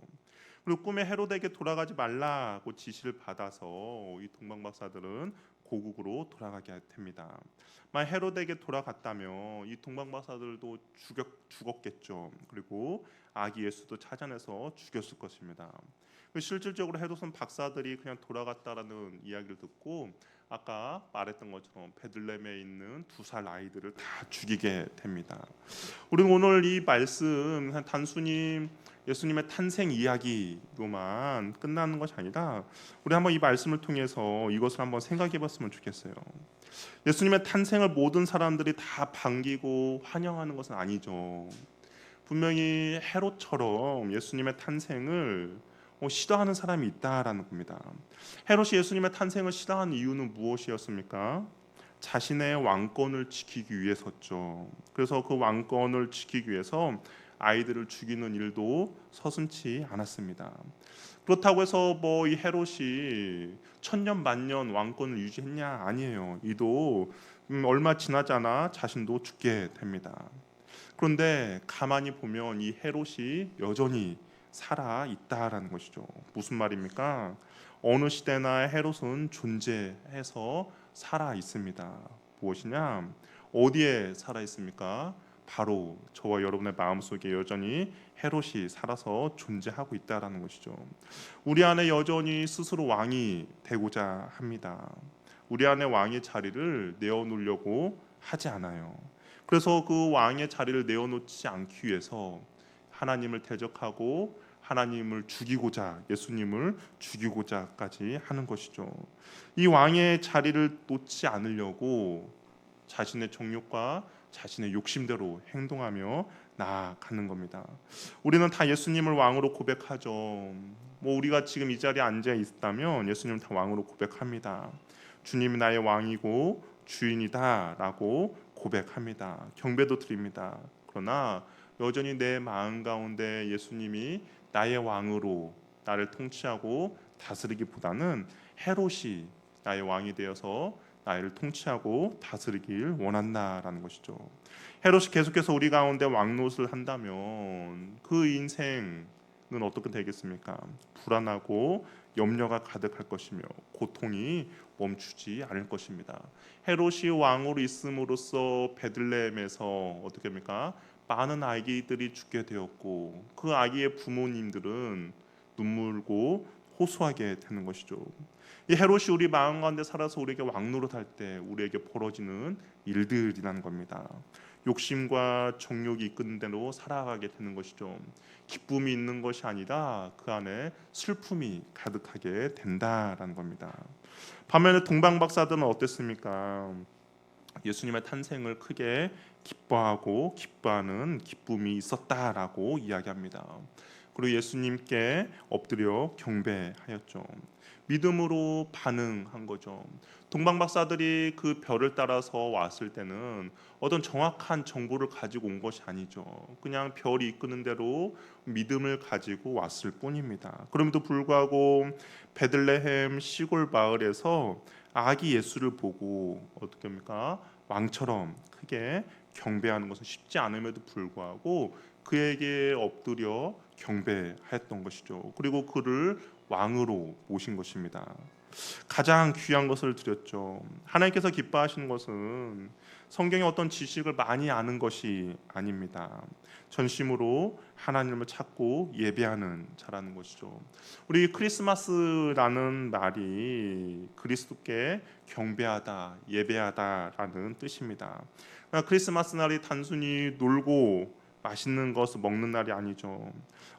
S3: 그리고 꿈에 헤로데에게 돌아가지 말라고 지시를 받아서 이 동방 박사들은 고국으로 돌아가게 됩니다. 만약 헤로데에게 돌아갔다면 이 동방 박사들도 죽었겠죠. 그리고 아기 예수도 찾아내서 죽였을 것입니다. 실질적으로 헤롯은 박사들이 그냥 돌아갔다라는 이야기를 듣고 아까 말했던 것처럼 베들레헴에 있는 2살 아이들을 다 죽이게 됩니다. 우리는 오늘 이 말씀 단순히 예수님의 탄생 이야기로만 끝나는 것이 아니라 우리 한번 이 말씀을 통해서 이것을 한번 생각해 봤으면 좋겠어요. 예수님의 탄생을 모든 사람들이 다 반기고 환영하는 것은 아니죠. 분명히 헤롯처럼 예수님의 탄생을 싫어하는 사람이 있다라는 겁니다. 헤롯이 예수님의 탄생을 싫어하는 이유는 무엇이었습니까? 자신의 왕권을 지키기 위해서죠. 그래서 그 왕권을 지키기 위해서 아이들을 죽이는 일도 서슴지 않았습니다. 그렇다고 해서 이 헤롯이 천년 만년 왕권을 유지했냐? 아니에요. 이도 얼마 지나지 않아 자신도 죽게 됩니다. 그런데 가만히 보면 이 헤롯이 여전히 살아 있다라는 것이죠. 무슨 말입니까? 어느 시대나 헤롯은 존재해서 살아 있습니다. 무엇이냐? 어디에 살아 있습니까? 바로 저와 여러분의 마음속에 여전히 헤롯이 살아서 존재하고 있다라는 것이죠. 우리 안에 여전히 스스로 왕이 되고자 합니다. 우리 안에 왕의 자리를 내어놓으려고 하지 않아요. 그래서 그 왕의 자리를 내어놓지 않기 위해서 하나님을 대적하고 하나님을 죽이고자, 예수님을 죽이고자까지 하는 것이죠. 이 왕의 자리를 놓지 않으려고 자신의 정욕과 자신의 욕심대로 행동하며 나아가는 겁니다. 우리는 다 예수님을 왕으로 고백하죠. 우리가 지금 이 자리에 앉아 있다면 예수님을 다 왕으로 고백합니다. 주님이 나의 왕이고 주인이다라고 고백합니다. 경배도 드립니다. 그러나 여전히 내 마음 가운데 예수님이 나의 왕으로 나를 통치하고 다스리기보다는 헤롯이 나의 왕이 되어서 나를 통치하고 다스리길 원한다라는 것이죠. 헤롯이 계속해서 우리 가운데 왕노릇을 한다면 그 인생은 어떻게 되겠습니까? 불안하고 염려가 가득할 것이며 고통이 멈추지 않을 것입니다. 헤롯이 왕으로 있음으로써 베들레헴에서 어떻게 합니까? 많은 아기들이 죽게 되었고 그 아기의 부모님들은 눈물고 호소하게 되는 것이죠. 이 헤롯이 우리 마음 가운데 살아서 우리에게 왕노릇할 때 우리에게 벌어지는 일들이라는 겁니다. 욕심과 정욕이 이끄는 대로 살아가게 되는 것이죠. 기쁨이 있는 것이 아니라 그 안에 슬픔이 가득하게 된다라는 겁니다. 반면에 동방 박사들은 어땠습니까? 예수님의 탄생을 크게 기뻐하고 기뻐하는 기쁨이 있었다라고 이야기합니다. 그리고 예수님께 엎드려 경배하였죠. 믿음으로 반응한 거죠. 동방 박사들이 그 별을 따라서 왔을 때는 어떤 정확한 정보를 가지고 온 것이 아니죠. 그냥 별이 이끄는 대로 믿음을 가지고 왔을 뿐입니다. 그럼에도 불구하고 베들레헴 시골 마을에서 아기 예수를 보고 어떻게 합니까? 왕처럼 크게 경배하는 것은 쉽지 않음에도 불구하고 그에게 엎드려 경배하였던 것이죠. 그리고 그를 왕으로 모신 것입니다. 가장 귀한 것을 드렸죠. 하나님께서 기뻐하시는 것은 성경의 어떤 지식을 많이 아는 것이 아닙니다. 전심으로 하나님을 찾고 예배하는 자라는 것이죠. 우리 크리스마스라는 말이 그리스도께 경배하다, 예배하다라는 뜻입니다. 크리스마스 날이 단순히 놀고 맛있는 것을 먹는 날이 아니죠.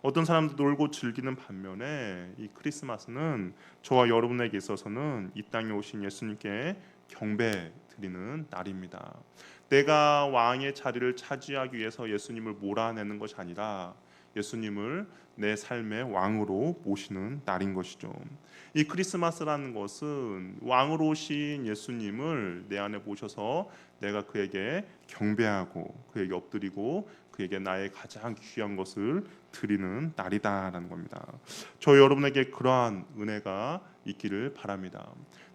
S3: 어떤 사람도 놀고 즐기는 반면에 이 크리스마스는 저와 여러분에게 있어서는 이 땅에 오신 예수님께 경배 드리는 날입니다. 내가 왕의 자리를 차지하기 위해서 예수님을 몰아내는 것이 아니라 예수님을 내 삶의 왕으로 모시는 날인 것이죠. 이 크리스마스라는 것은 왕으로 오신 예수님을 내 안에 모셔서 내가 그에게 경배하고 그에게 엎드리고 그에게 나의 가장 귀한 것을 드리는 날이다라는 겁니다. 저 여러분에게 그러한 은혜가 있기를 바랍니다.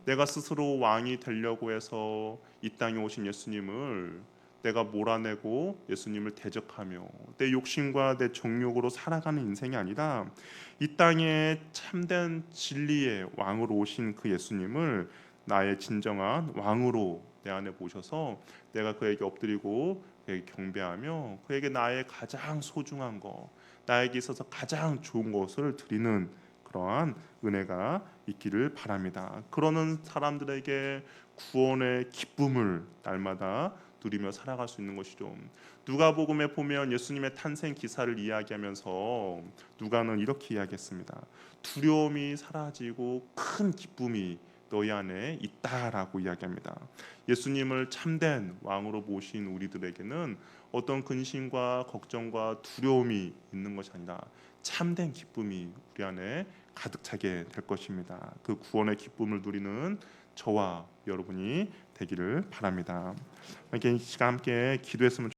S3: 내가 스스로 왕이 되려고 해서 이 땅에 오신 예수님을 내가 몰아내고 예수님을 대적하며 내 욕심과 내 정욕으로 살아가는 인생이 아니라 이 땅에 참된 진리의 왕으로 오신 그 예수님을 나의 진정한 왕으로 내 안에 모셔서 내가 그에게 엎드리고 그에게 경배하며 그에게 나의 가장 소중한 것, 나에게 있어서 가장 좋은 것을 드리는 그러한 은혜가 있기를 바랍니다. 그러는 사람들에게 구원의 기쁨을 날마다 누리며 살아갈 수 있는 것이죠. 누가복음에 보면 예수님의 탄생 기사를 이야기하면서 누가는 이렇게 이야기했습니다. 두려움이 사라지고 큰 기쁨이 너희 안에 있다라고 이야기합니다. 예수님을 참된 왕으로 모신 우리들에게는 어떤 근심과 걱정과 두려움이 있는 것이 아니라 참된 기쁨이 우리 안에 가득 차게 될 것입니다. 그 구원의 기쁨을 누리는 저와 여러분이 되기를 바랍니다. 이렇게 시간 함께 기도했으면